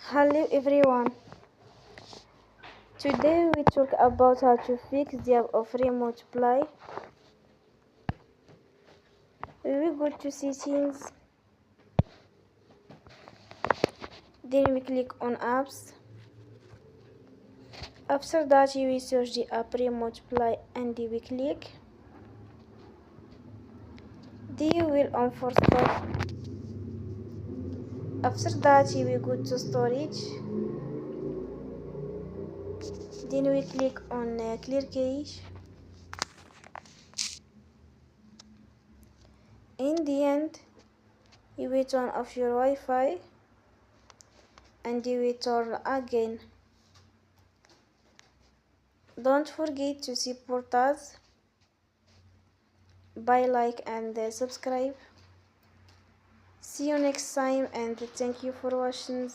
Hello everyone. Today we talk about how to fix the app of remote play. We will go to settings, then we click on apps. After that we search the app remote play and we click. Then we will on force. After that we go to storage. Then we click on clear cache. In the end, you will turn off your Wi-Fi and you will turn again. Don't forget to support us by like and subscribe. See you next time and thank you for watching.